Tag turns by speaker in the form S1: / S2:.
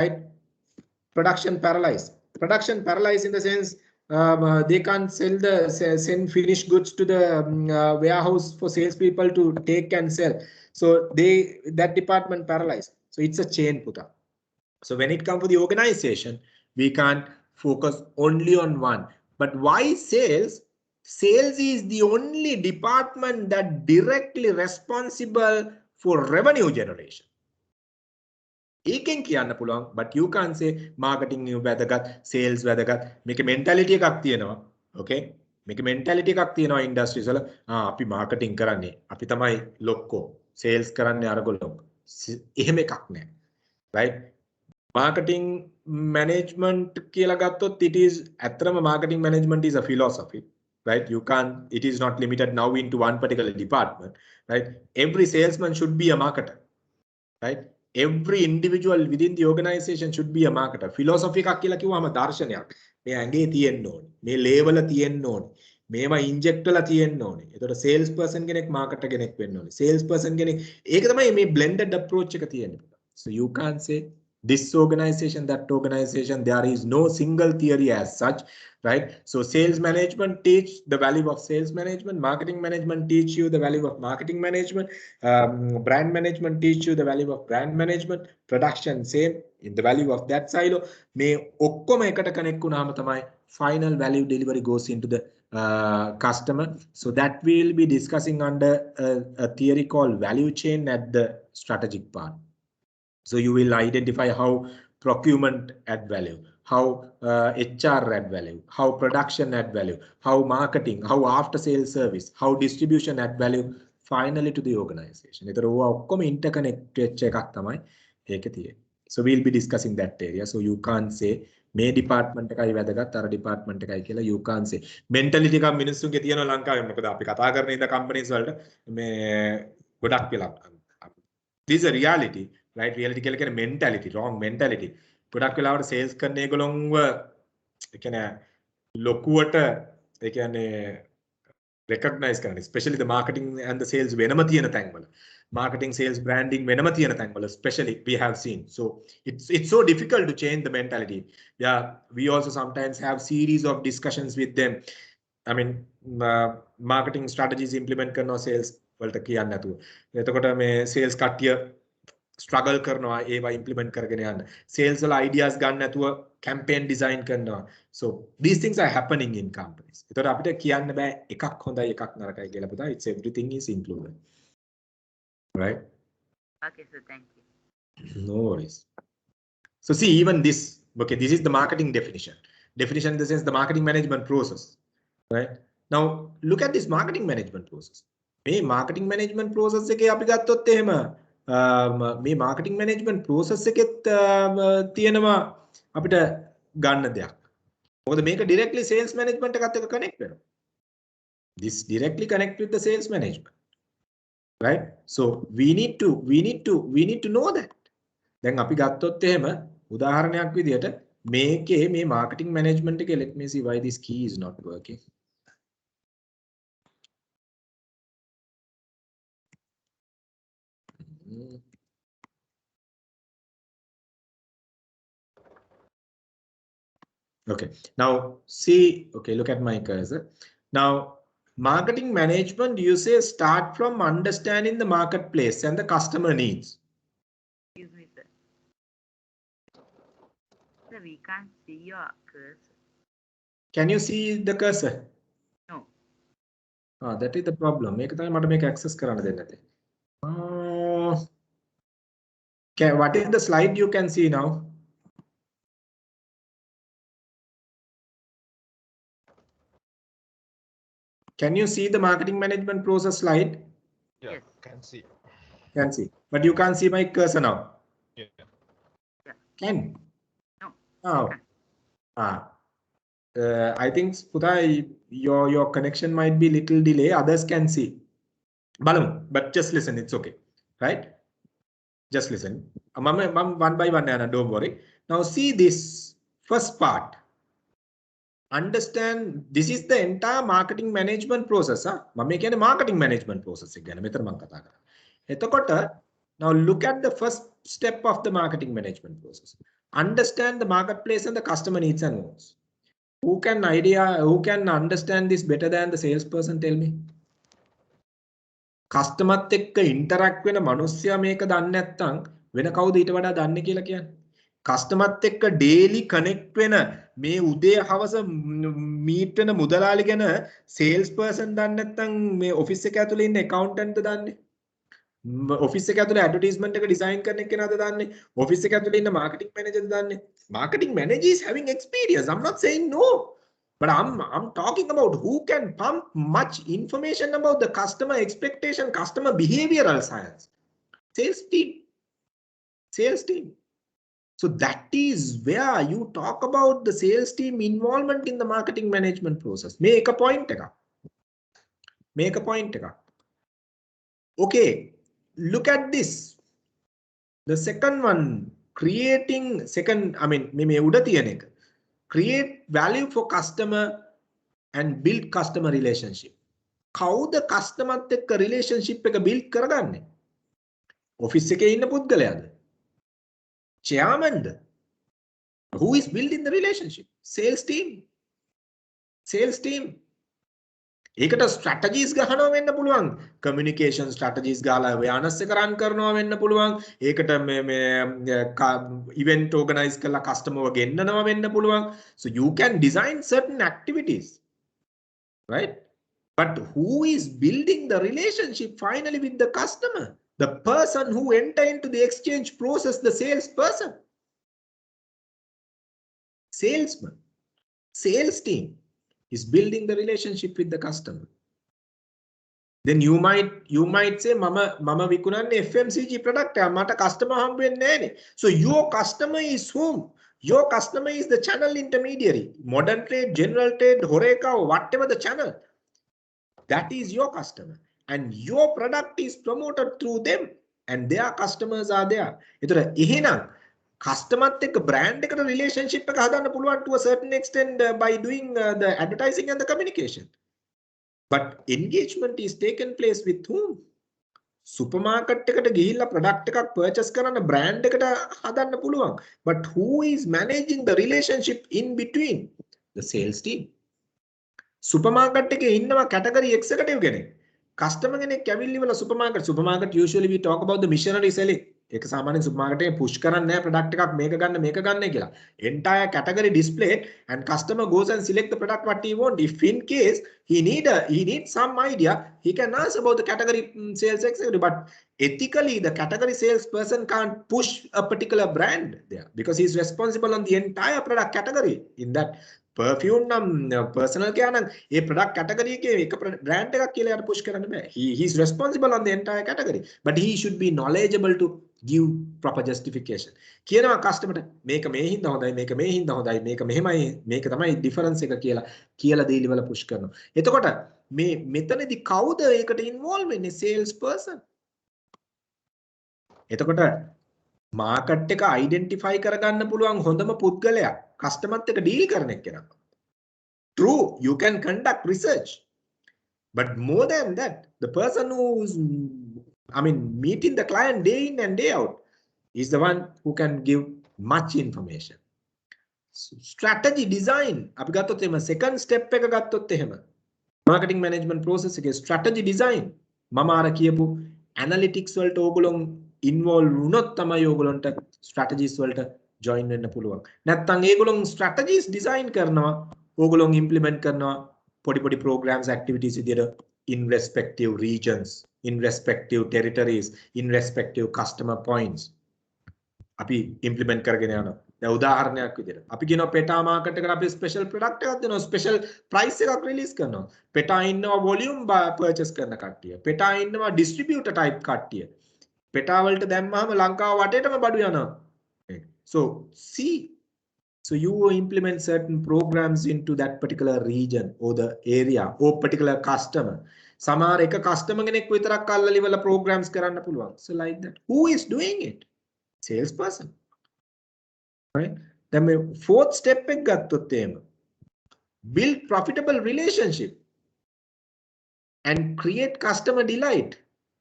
S1: right? Production paralyzed. Production paralyzed in the sense they can't send finished goods to the warehouse for salespeople to take and sell. So that department paralyzed. So it's a chain put up. So when it comes to the organization, we can't focus only on one. But why sales? Sales is the only department that directly responsible for revenue generation. ඒකෙන් කියන්න පුළුවන්, but you can't say marketing වැදගත්, sales වැදගත්. මේක mentality එකක් තියෙනවා. Okay? මේක mentality එකක් තියෙනවා industries වල. අපි marketing කරන්නේ, අපි තමයි ලොක්කෝ. sales කරන්නේ අරගොල්ලෝ. එහෙම එකක් නෑ. Right? Marketing management කියලා ගත්තොත් it is ඇත්තම marketing management is a philosophy. Right? You can't, it is not limited now into one particular department. Right? Every salesman should be a marketer. Right? Every individual within the organization should be a marketer. Philosophy එකක් කියලා කිව්වම දර්ශනයක්. මේ ඇඟේ තියෙන්න ඕනේ. මේ ලේවල තියෙන්න ඕනේ. මේවා ඉන්ජෙක්ට් වෙලා තියෙන්න ඕනේ. ඒතකොට sales person කෙනෙක් marketer කෙනෙක් වෙන්න ඕනේ. Sales person කෙනෙක් ඒක තමයි මේ blended approach එක තියෙන්නේ. So you can't say this organization, that organization, there is no single theory as such, right? So sales management teach the value of sales management, marketing management teach you the value of marketing management, brand management teach you the value of brand management, production same in the value of that silo. මේ ඔක්කොම එකට connect වුණාම තමයි final value delivery goes into the customer. So that we'll be discussing under a theory called value chain at the strategic part. So you will identify how procurement add value, how HR add value, how production add value, how marketing, how after sales service, how distribution add value finally to the organization. ඒතර ඕවා ඔක්කොම interconnect වෙච්ච එකක් තමයි ඒකේ තියෙන්නේ. So we'll be discussing that area. So you can't say මේ department එකයි වැදගත් අර department එකයි කියලා you can't say. Mentality එකක් මිනිස්සුන්ගේ තියෙනවා ලංකාවේ. මොකද අපි කතා කරන ඉඳ companies වලට මේ ගොඩක් වෙලා. This is a reality. Right? Reality කියලා කියන්නේ mentality, wrong mentality. ගොඩක් වෙලාවට sales කරන ඒගොල්ලොන්ව ඒ කියන්නේ ලොකුවට ඒ කියන්නේ recognize කරන්න, especially the marketing and the sales වෙනම තියෙන තැන්වල. Marketing, sales, branding වෙනම තියෙන තැන්වල especially we have seen. So it's so difficult to change the mentality. Yeah, we also sometimes have series of discussions with them. I mean, marketing strategies implement කරනවා sales වලට කියන්නේ නැතුව. එතකොට මේ sales කට්ටිය struggle කරනවා ඒවා implement කරගෙන යන්න. Sales වල ideas ගන්න නැතුව campaign design කරනවා. So these things are happening in companies. ඒතකොට අපිට කියන්න බෑ එකක් හොඳයි එකක් නරකයි කියලා පුතා. It's everything is included. Right?
S2: Okay, so thank you.
S1: No worries. So see, even this, okay, this is the marketing definition. Definition in the sense the marketing management process. Right? Now look at this marketing management process. මේ marketing management process එකේ අපි ගත්තොත් එහෙම මේ marketing management process එකෙත් තියෙනවා අපිට ගන්න දෙයක්. මොකද මේක directly sales management එකත් එක්ක connect වෙනවා. This directly connect with the sales management. Right? So we need to know that. දැන් අපි ගත්තොත් එහෙම උදාහරණයක් විදියට මේකේ මේ marketing management එකේ let me see why this key is not working. Okay, now see, okay, look at my cursor. Now, marketing management, you say start from understanding the marketplace and the customer needs.
S2: Excuse me, sir. Sir, we can't see your cursor.
S1: Can you see the cursor?
S2: No.
S1: That is the problem. මේක තමයි මට මේක access කරන්න දෙන්නේ නැත්තේ. What is the slide you can see now? Can you see the marketing management process slide?
S3: Yeah,
S2: Yes.
S3: can see.
S1: Can see, but you can't see my cursor now.
S3: Yeah.
S1: Can?
S2: No.
S1: Oh. I think Puta, your connection might be little delay. Others can see. Balum, but just listen. It's okay, right? Just listen. One by one, Anna, don't worry. Now see this first part. Understand this is the entire marketing management process. මම කියන්නේ marketing management process එක ගැන මෙතන මම කතා කරා. එතකොට now look at the first step of the marketing management process. Understand the marketplace and the customer needs and wants. Who can understand this better than the salesperson? Tell me. කස්ටමර්ත් එක්ක interact වෙන මිනිස්සයා මේක දන්නේ නැත්නම් වෙන කවුද ඊට වඩා දන්නේ කියලා කියන්නේ. කස්ටමර්ත් එක්ක ඩේලි කනෙක්ට් වෙන මේ උදේ හවස මීට් වෙන මුදලාලි ගැන සේල්ස් පර්සන් දන්නේ නැත්නම් මේ ඔෆිස් එක ඇතුලේ ඉන්න ඇකවුන්ටන්ට් දන්නේ. ඔෆිස් එක ඇතුලේ ඇඩ්වර්ටයිස්මන්ට් එක ඩිසයින් කරන කෙනාද දන්නේ. ඔෆිස් එක ඇතුලේ ඉන්න මාකටිං මැනේජර්ද දන්නේ. Marketing manager is having experience. I'm not saying no. But I'm talking about who can pump much information about the customer expectation, customer behavioral science. Sales team. Sales team. So that is where you talk about the sales team involvement in the marketing management process. Make a point. Make a point. Okay, look at this. The second one, creating create value for customer and build customer relationship. How the customer take a relationship build කරගන්නේ? Office එකේ ඉන්න පුද්ගලයාද? Chairman? Who is building the relationship? Sales team. Sales team. ඒකට strategies ගහනවා වෙන්න පුළුවන්. Communication strategies ගාලා awareness එක run කරනවා වෙන්න පුළුවන්. ඒකට මේ event organize කරලා customer ගෙන්නනවා වෙන්න පුළුවන්. So you can design certain activities, right? But who is building the relationship finally with the customer? The person who enter into the exchange process, the salesperson. Salesman. Sales team is building the relationship with the customer. Then you might say, Mama vikunanne FMCG product mata customer hamb wenne naha. So your customer is whom? Your customer is the channel intermediary. Modern trade, general trade, Horeca, or whatever the channel. That is your customer. And your product is promoted through them. And their customers are there. එතකොට එහෙනම් customer එක brand එකට relationship එක හදන්න පුළුවන් to a certain extent by doing the advertising and the communication. But engagement is taken place with whom? Supermarket එකට ගිහිල්ලා product එකක් purchase කරන්න brand එකට හදන්න පුළුවන්. But who is managing the relationship in between? The sales team. Supermarket එකේ ඉන්නවා category executive කෙනෙක්. Customer කෙනෙක් ඇවිල්ලි වල supermarket usually we talk about the missionary selling. ඒක සාමාන්‍යයෙන් supermarket එකේ push කරන්නේ නැහැ product එකක් මේක ගන්න කියලා. Entire category displayed and customer goes and select the product what he want. If in case he needs some idea, he can ask about the category sales executive. But ethically, the category salesperson can't push a particular brand there because he's responsible on the entire product category. In that perfume personal care a product category එක brand එකක් කියලා යට push කරන්න බෑ. He's responsible on the entire category, but he should be knowledgeable to give proper justification. කියනවා customer මේක මේ හින්දා හොඳයි, මේක මේ හින්දා හොඳයි, මේක මෙහෙමයි, මේක තමයි difference එක කියලා දීලි වල push කරනවා. එතකොට මේ මෙතනදී කවුද ඒකට involve වෙන්නේ? sales person. එතකොට market එක identify කරගන්න පුළුවන් හොඳම පුද්ගලයා customer එක deal කරන එක්කෙනා. True, you can conduct research. But more than that, the person who's meeting the client day in and day out is the one who can give much information. So, strategy design. අපි ගත්තොත් එහෙම second step එක ගත්තොත් එහෙම marketing management process එකේ strategy design මම අර කියපු analytics වලට ඕගොල්ලෝ involve වුණොත් තමයි ඕගොල්ලන්ට strategies වලට join වෙන්න පුළුවන්. නැත්නම් ඒගොල්ලෝ strategies design කරනවා, ඕගොල්ලෝ implement කරනවා පොඩි programs activities විදියට in respective regions, in respective territories, in respective customer points. අපි implement කරගෙන යනවා. දැන් උදාහරණයක් විදියට අපි කියනවා PETA market එකට අපි special product එකක් දෙනවා, special price එකක් release කරනවා. PETA ඉන්නවා volume purchase කරන කට්ටිය. PETA ඉන්නවා distributor type කට්ටිය. PETA වලට දැම්මම ලංකාව වටේටම බඩු යනවා. So you implement certain programs into that particular region or the area or particular customer. සමහර එක customer කෙනෙක් විතරක් අල්ලලි වල programs කරන්න පුළුවන්. So like that. Who is doing it? Salesperson. Right? Then my fourth step එක ගත්තොත් එහෙම build profitable relationship and create customer delight.